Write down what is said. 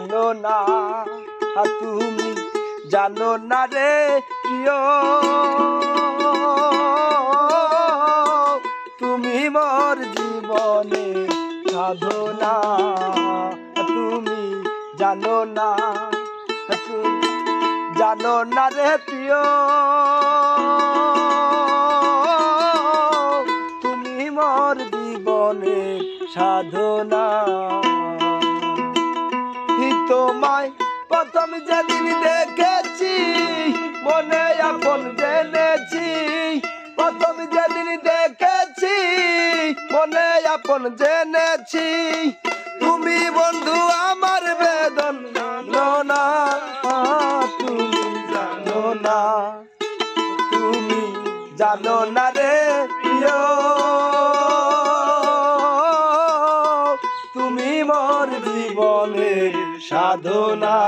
জানো না, তুমি জানো না রে প্রিয়, তুমি মোর জীবনে সাধনা। তুমি জানো না, তুমি জানো না রে প্রিয়, তুমি মোর জীবনে সাধনা। তোমায় প্রথম যেদিন দেখেছি মনে আপন জেনেছি, প্রথম যেদিন দেখেছি মনে আপন জেনেছি, তুমি বন্ধু আমার বেদনা, তুমি জানো না, তুমি জানো না রে প্রিয়, তুমি মোর জীবনের সাধনা।